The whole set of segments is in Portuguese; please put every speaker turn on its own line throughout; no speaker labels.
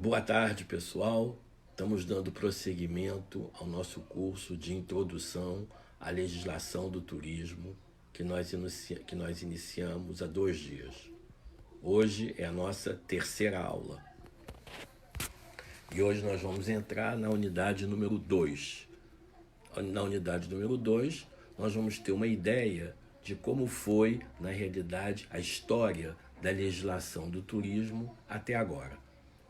Boa tarde, pessoal. Estamos dando prosseguimento ao nosso curso de introdução à legislação do turismo que nós iniciamos há 2 dias. Hoje é a nossa terceira aula. E hoje nós vamos entrar na unidade número 2. Na unidade número 2, nós vamos ter uma ideia de como foi, na realidade, a história da legislação do turismo até agora,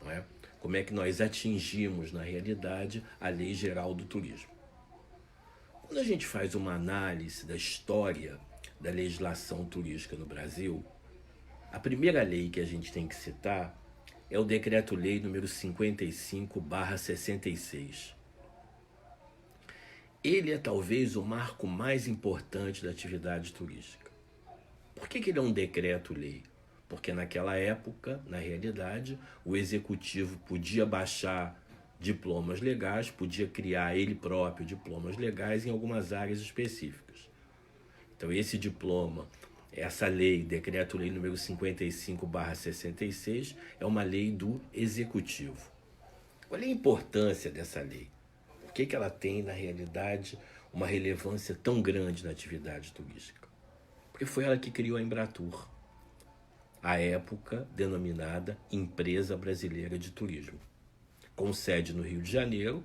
não é? Como é que nós atingimos, na realidade, a Lei Geral do Turismo. Quando a gente faz uma análise da história da legislação turística no Brasil, a primeira lei que a gente tem que citar é o Decreto-Lei número 55/66. Ele é talvez o marco mais importante da atividade turística. Por que ele é um decreto-lei? Porque naquela época, na realidade, o executivo podia baixar diplomas legais, podia criar ele próprio diplomas legais em algumas áreas específicas. Então esse diploma, essa lei, Decreto-Lei número 55/66, é uma lei do executivo. Qual é a importância dessa lei? Por que ela tem, na realidade, uma relevância tão grande na atividade turística? Porque foi ela que criou a Embratur, à época denominada Empresa Brasileira de Turismo, com sede no Rio de Janeiro,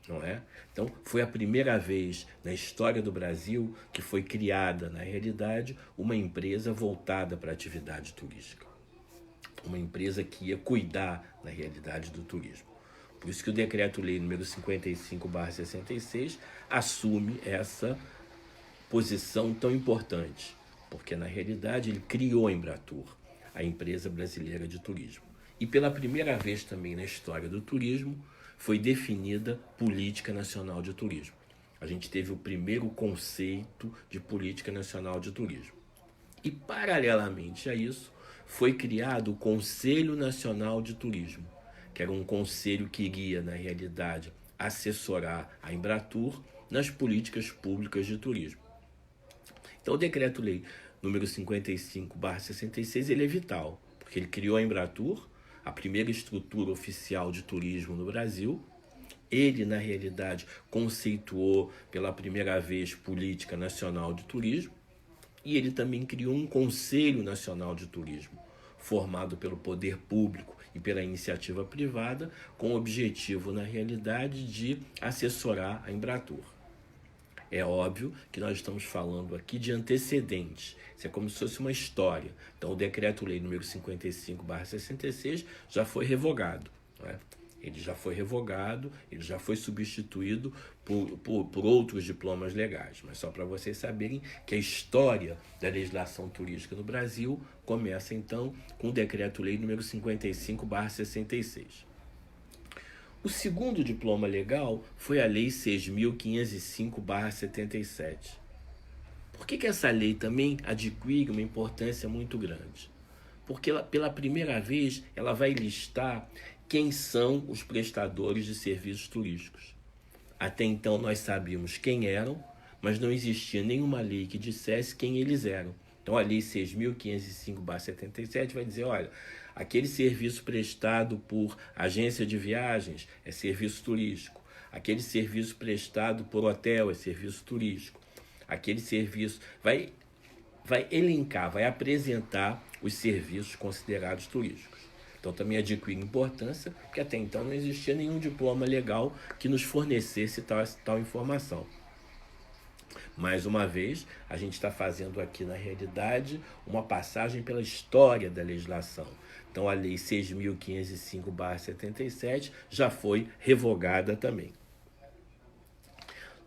não é? Então, foi a primeira vez na história do Brasil que foi criada, na realidade, uma empresa voltada para a atividade turística. Uma empresa que ia cuidar, na realidade, do turismo. Por isso que o Decreto-Lei número 55/66 assume essa posição tão importante, porque na realidade ele criou a Embratur, a Empresa Brasileira de Turismo. E pela primeira vez também na história do turismo foi definida Política Nacional de Turismo. A gente teve o primeiro conceito de Política Nacional de Turismo. E paralelamente a isso foi criado o Conselho Nacional de Turismo, que era um conselho que iria, na realidade, assessorar a Embratur nas políticas públicas de turismo. Então o Decreto-Lei número 55/66 ele é vital, porque ele criou a Embratur, a primeira estrutura oficial de turismo no Brasil. Ele, na realidade, conceituou pela primeira vez Política Nacional de Turismo, e ele também criou um Conselho Nacional de Turismo, formado pelo poder público e pela iniciativa privada, com o objetivo, na realidade, de assessorar a Embratur. É óbvio que nós estamos falando aqui de antecedentes. Isso é como se fosse uma história. Então, o Decreto-Lei número 55/66 já foi revogado, não é? Ele já foi revogado, ele já foi substituído por outros diplomas legais. Mas só para vocês saberem que a história da legislação turística no Brasil começa, então, com o Decreto-Lei número 55/66. O segundo diploma legal foi a Lei 6.505/77. Por que essa lei também adquire uma importância muito grande? Porque pela primeira vez ela vai listar quem são os prestadores de serviços turísticos. Até então nós sabíamos quem eram, mas não existia nenhuma lei que dissesse quem eles eram. Então a Lei 6.505/77 vai dizer, olha, aquele serviço prestado por agência de viagens é serviço turístico. Aquele serviço prestado por hotel é serviço turístico. Aquele serviço vai elencar, vai apresentar os serviços considerados turísticos. Então também adquire importância, porque até então não existia nenhum diploma legal que nos fornecesse tal informação. Mais uma vez, a gente está fazendo aqui, na realidade, uma passagem pela história da legislação. Então, a Lei 6.505/77 já foi revogada também.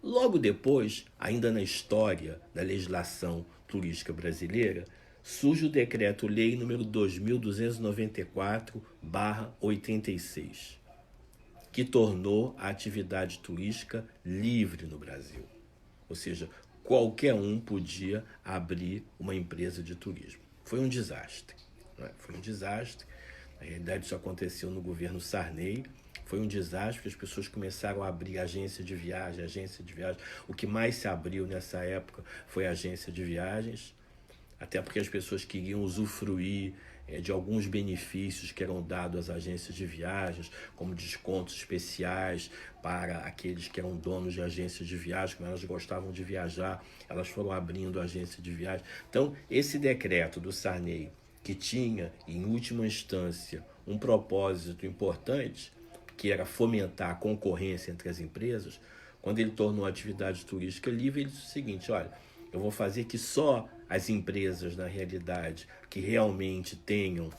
Logo depois, ainda na história da legislação turística brasileira, surge o Decreto-Lei número 2.294/86, que tornou a atividade turística livre no Brasil. Ou seja, qualquer um podia abrir uma empresa de turismo. Foi um desastre. Não é? Foi um desastre. Na realidade, isso aconteceu no governo Sarney. Foi um desastre, porque as pessoas começaram a abrir agência de viagem. O que mais se abriu nessa época foi a agência de viagens, até porque as pessoas queriam usufruir de alguns benefícios que eram dados às agências de viagens, como descontos especiais para aqueles que eram donos de agências de viagem, como elas gostavam de viajar, elas foram abrindo agência de viagem. Então, esse decreto do Sarney, que tinha, em última instância, um propósito importante, que era fomentar a concorrência entre as empresas, quando ele tornou a atividade turística livre, ele disse o seguinte: olha, eu vou fazer que só as empresas, na realidade, que realmente tenham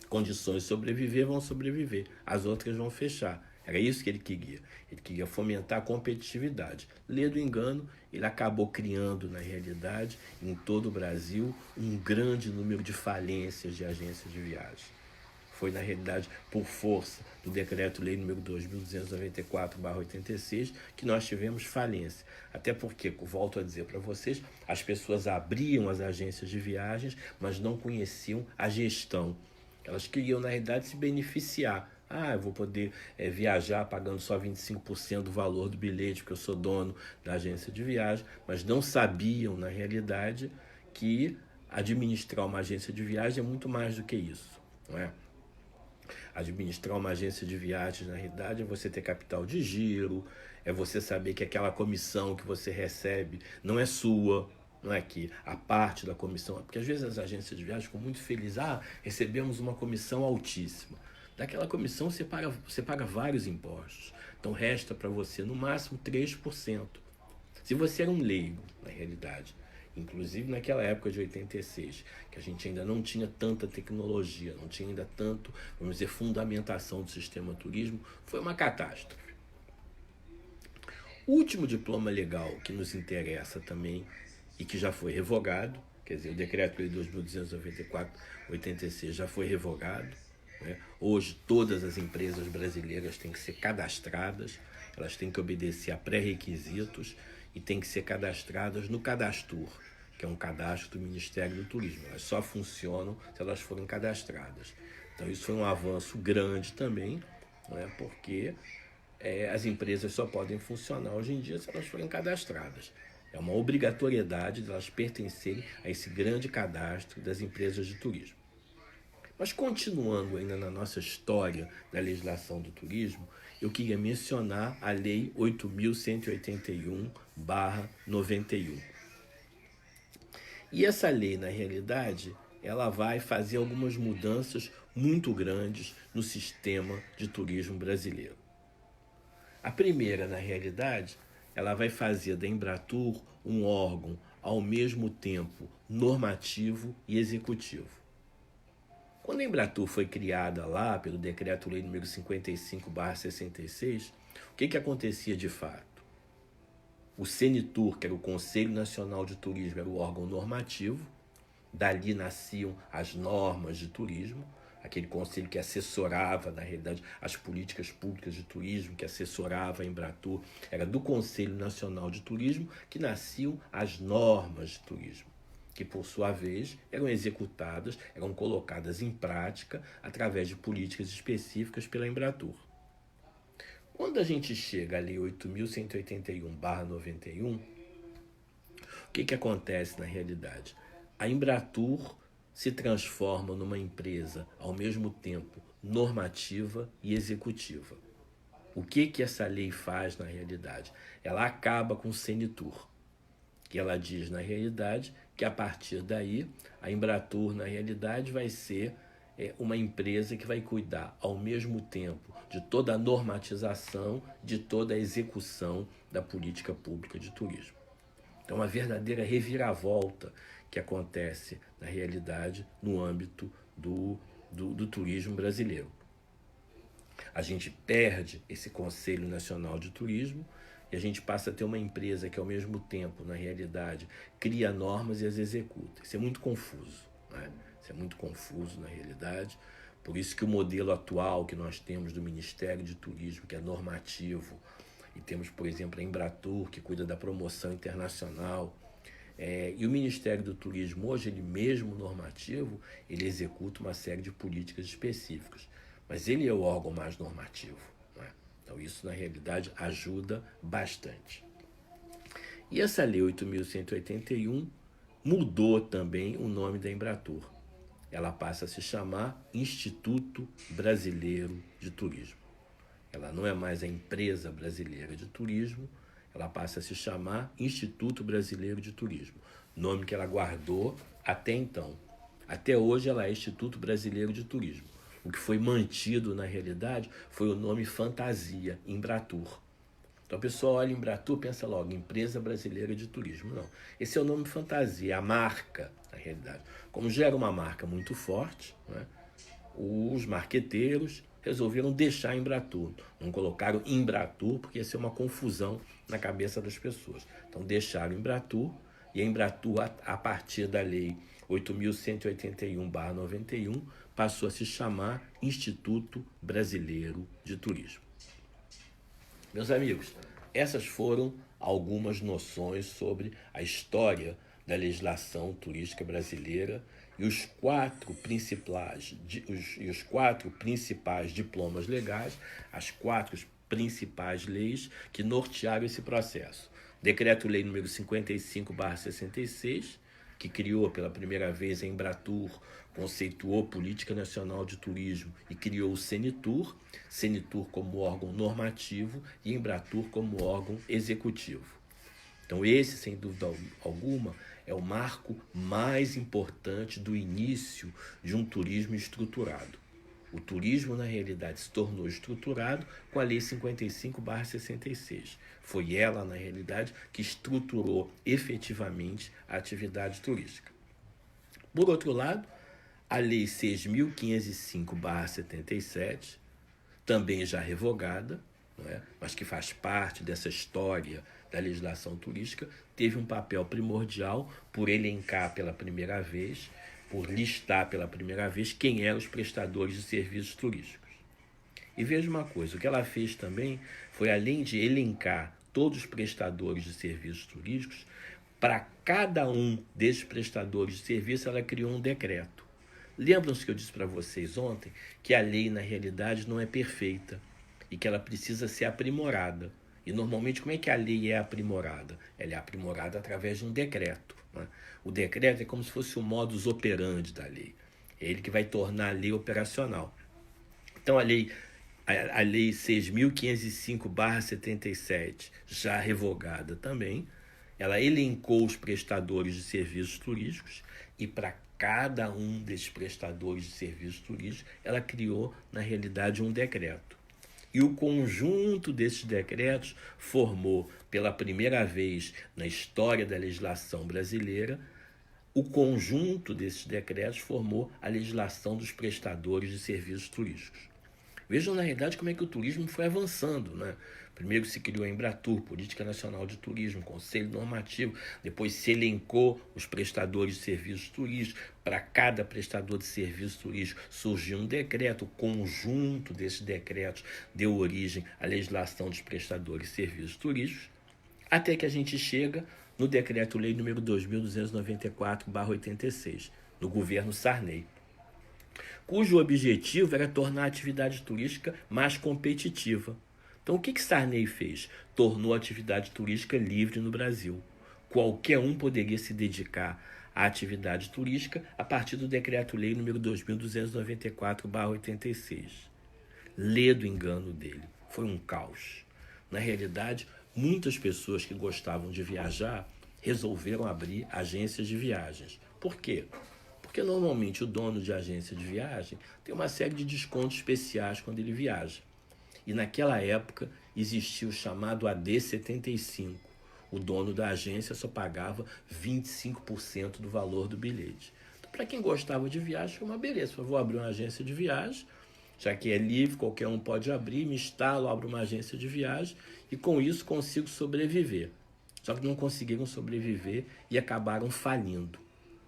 condições de sobreviver, vão sobreviver. As outras vão fechar. Era isso que ele queria. Ele queria fomentar a competitividade. Lê do engano, ele acabou criando, na realidade, em todo o Brasil, um grande número de falências de agências de viagem. Foi, na realidade, por força do Decreto-Lei número 2.294/86, que nós tivemos falência. Até porque, volto a dizer para vocês, as pessoas abriam as agências de viagens, mas não conheciam a gestão. Elas queriam, na realidade, se beneficiar. Eu vou poder viajar pagando só 25% do valor do bilhete, porque eu sou dono da agência de viagem, mas não sabiam, na realidade, que administrar uma agência de viagem é muito mais do que isso, não é? Administrar uma agência de viagens, na realidade, é você ter capital de giro, é você saber que aquela comissão que você recebe não é sua, não é que a parte da comissão, porque às vezes as agências de viagem ficam muito felizes, recebemos uma comissão altíssima. Daquela comissão você paga vários impostos, então resta para você no máximo 3%. Se você era um leigo, na realidade, inclusive naquela época de 86, que a gente ainda não tinha tanta tecnologia, não tinha ainda tanto, vamos dizer, fundamentação do sistema turismo, foi uma catástrofe. O último diploma legal que nos interessa também, e que já foi revogado, quer dizer, o Decreto-Lei 2.294/86 já foi revogado, né? Hoje todas as empresas brasileiras têm que ser cadastradas, elas têm que obedecer a pré-requisitos e têm que ser cadastradas no Cadastur, que é um cadastro do Ministério do Turismo. Elas só funcionam se elas forem cadastradas. Então isso foi um avanço grande também, né? Porque as empresas só podem funcionar hoje em dia se elas forem cadastradas. É uma obrigatoriedade de elas pertencerem a esse grande cadastro das empresas de turismo. Mas continuando ainda na nossa história da legislação do turismo, eu queria mencionar a Lei 8.181/91. E essa lei, na realidade, ela vai fazer algumas mudanças muito grandes no sistema de turismo brasileiro. A primeira, na realidade, ela vai fazer da Embratur um órgão ao mesmo tempo normativo e executivo. Quando a Embratur foi criada lá pelo Decreto-Lei número 55/66, o que acontecia de fato? O CNTUR, que era o Conselho Nacional de Turismo, era o órgão normativo, dali nasciam as normas de turismo, aquele conselho que assessorava, na realidade, as políticas públicas de turismo, que assessorava a Embratur, era do Conselho Nacional de Turismo que nasciam as normas de turismo, que por sua vez eram executadas, eram colocadas em prática através de políticas específicas pela Embratur. Quando a gente chega à Lei 8.181/91, o que acontece na realidade? A Embratur se transforma numa empresa ao mesmo tempo normativa e executiva. O que essa lei faz na realidade? Ela acaba com o CNTUR, que ela diz na realidade que a partir daí a Embratur na realidade vai ser uma empresa que vai cuidar ao mesmo tempo de toda a normatização, de toda a execução da política pública de turismo. Então, uma verdadeira reviravolta que acontece na realidade no âmbito do turismo brasileiro. A gente perde esse Conselho Nacional de Turismo e a gente passa a ter uma empresa que, ao mesmo tempo, na realidade, cria normas e as executa. Isso é muito confuso, né? Isso é muito confuso, na realidade. Por isso que o modelo atual que nós temos do Ministério de Turismo, que é normativo, e temos, por exemplo, a Embratur, que cuida da promoção internacional, e o Ministério do Turismo, hoje, ele mesmo normativo, ele executa uma série de políticas específicas. Mas ele é o órgão mais normativo, né? Então isso, na realidade, ajuda bastante. E essa Lei 8.181 mudou também o nome da Embratur. ela passa a se chamar Instituto Brasileiro de Turismo. Ela não é mais a Empresa Brasileira de Turismo, ela passa a se chamar Instituto Brasileiro de Turismo, nome que ela guardou até então. Até hoje ela é Instituto Brasileiro de Turismo. O que foi mantido na realidade foi o nome fantasia, Embratur. Então a pessoa olha Embratur, pensa logo, Empresa Brasileira de Turismo. Não, esse é o nome fantasia, a marca, na realidade. Como já era uma marca muito forte, né, os marqueteiros resolveram deixar Embratur. Não colocaram Embratur, porque ia ser uma confusão na cabeça das pessoas. Então deixaram Embratur, e a Embratur, a partir da lei 8.181/91, passou a se chamar Instituto Brasileiro de Turismo. Meus amigos, essas foram algumas noções sobre a história da legislação turística brasileira e os quatro principais diplomas legais, as quatro principais leis que nortearam esse processo. Decreto-Lei número 55/66, que criou pela primeira vez a Embratur, conceituou Política Nacional de Turismo e criou o Senitur, Senitur como órgão normativo e Embratur como órgão executivo. Então esse, sem dúvida alguma, é o marco mais importante do início de um turismo estruturado. O turismo, na realidade, se tornou estruturado com a Lei 55/66. Foi ela, na realidade, que estruturou efetivamente a atividade turística. Por outro lado, a Lei 6.505/77, também já revogada, não é? Mas que faz parte dessa história da legislação turística, teve um papel primordial por elencar pela primeira vez, por listar pela primeira vez quem eram os prestadores de serviços turísticos. E veja uma coisa, o que ela fez também foi, além de elencar todos os prestadores de serviços turísticos, para cada um desses prestadores de serviço ela criou um decreto. Lembram-se que eu disse para vocês ontem que a lei, na realidade, não é perfeita e que ela precisa ser aprimorada. E, normalmente, como é que a lei é aprimorada? Ela é aprimorada através de um decreto, né? O decreto é como se fosse o modus operandi da lei. É ele que vai tornar a lei operacional. Então, a lei 6.505/77, já revogada também, ela elencou os prestadores de serviços turísticos e, para cada um desses prestadores de serviços turísticos, ela criou, na realidade, um decreto. E o conjunto desses decretos formou, pela primeira vez na história da legislação brasileira, o conjunto desses decretos formou a legislação dos prestadores de serviços turísticos. Vejam, na realidade, como é que o turismo foi avançando, né? Primeiro se criou a Embratur, Política Nacional de Turismo, Conselho Normativo, depois se elencou os prestadores de serviços turísticos, para cada prestador de serviços turísticos surgiu um decreto, o conjunto desses decretos deu origem à legislação dos prestadores de serviços turísticos, até que a gente chega no Decreto-Lei número 2.294/86, no governo Sarney, cujo objetivo era tornar a atividade turística mais competitiva. Então, o que Sarney fez? Tornou a atividade turística livre no Brasil. Qualquer um poderia se dedicar à atividade turística a partir do Decreto-Lei número 2.294/86. Lê do engano dele. Foi um caos. Na realidade, muitas pessoas que gostavam de viajar resolveram abrir agências de viagens. Por quê? Porque normalmente o dono de agência de viagem tem uma série de descontos especiais quando ele viaja. E naquela época existia o chamado AD75. O dono da agência só pagava 25% do valor do bilhete. Então, para quem gostava de viagem, foi uma beleza. Eu vou abrir uma agência de viagem, já que é livre, qualquer um pode abrir, me instalo, abro uma agência de viagem e com isso consigo sobreviver. Só que não conseguiram sobreviver e acabaram falindo.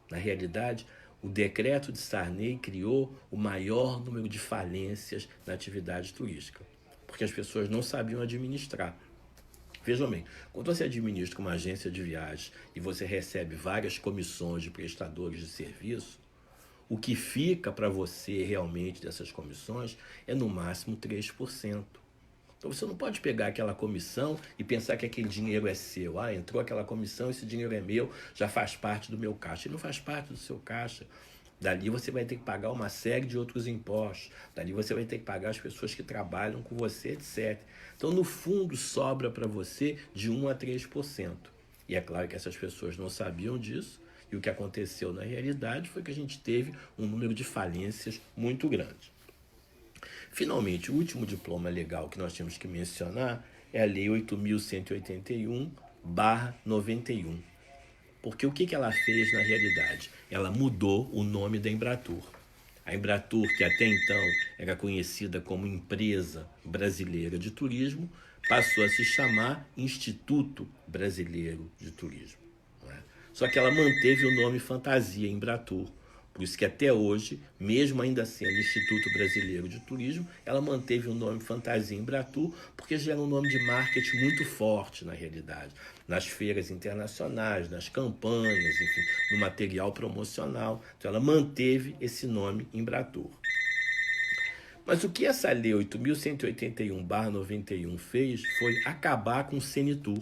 Na realidade, o decreto de Sarney criou o maior número de falências na atividade turística, porque as pessoas não sabiam administrar. Vejam bem, quando você administra uma agência de viagens e você recebe várias comissões de prestadores de serviço, o que fica para você realmente dessas comissões é no máximo 3%. Então você não pode pegar aquela comissão e pensar que aquele dinheiro é seu. Entrou aquela comissão, esse dinheiro é meu, já faz parte do meu caixa. Ele não faz parte do seu caixa. Dali você vai ter que pagar uma série de outros impostos. Dali você vai ter que pagar as pessoas que trabalham com você, etc. Então, no fundo, sobra para você de 1 a 3%. E é claro que essas pessoas não sabiam disso. E o que aconteceu na realidade foi que a gente teve um número de falências muito grande. Finalmente, o último diploma legal que nós temos que mencionar é a Lei 8.181/91. Porque o que ela fez na realidade? Ela mudou o nome da Embratur. A Embratur, que até então era conhecida como Empresa Brasileira de Turismo, passou a se chamar Instituto Brasileiro de Turismo. Não é? Só que ela manteve o nome fantasia Embratur. Por isso que até hoje, mesmo ainda sendo Instituto Brasileiro de Turismo, ela manteve o nome fantasia Embratur, porque já era um nome de marketing muito forte na realidade. Nas feiras internacionais, nas campanhas, enfim, no material promocional. Então ela manteve esse nome Embratur. Mas o que essa lei 8.181/91 fez foi acabar com o Senetur,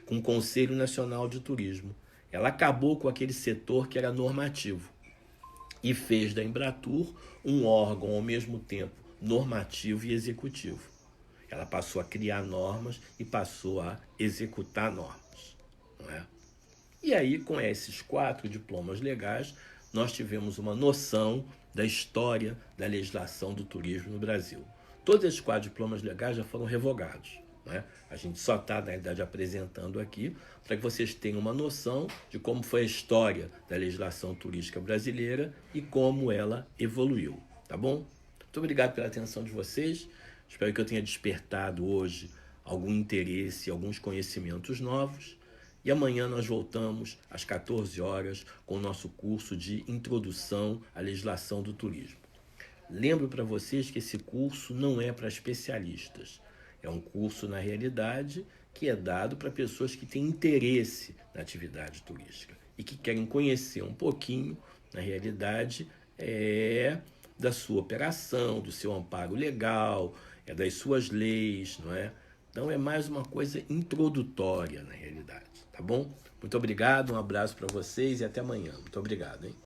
com o Conselho Nacional de Turismo. Ela acabou com aquele setor que era normativo e fez da Embratur um órgão ao mesmo tempo normativo e executivo. Ela passou a criar normas e passou a executar normas. Não é? E aí, com esses 4 diplomas legais, nós tivemos uma noção da história da legislação do turismo no Brasil. Todos esses 4 diplomas legais já foram revogados. Né? A gente só está, na realidade, apresentando aqui para que vocês tenham uma noção de como foi a história da legislação turística brasileira e como ela evoluiu. Tá bom? Muito obrigado pela atenção de vocês. Espero que eu tenha despertado hoje algum interesse, alguns conhecimentos novos. E amanhã nós voltamos às 14 horas com o nosso curso de Introdução à Legislação do Turismo. Lembro para vocês que esse curso não é para especialistas. É um curso, na realidade, que é dado para pessoas que têm interesse na atividade turística e que querem conhecer um pouquinho, na realidade, da sua operação, do seu amparo legal, das suas leis, não é? Então é mais uma coisa introdutória, na realidade, tá bom? Muito obrigado, um abraço para vocês e até amanhã. Muito obrigado, hein?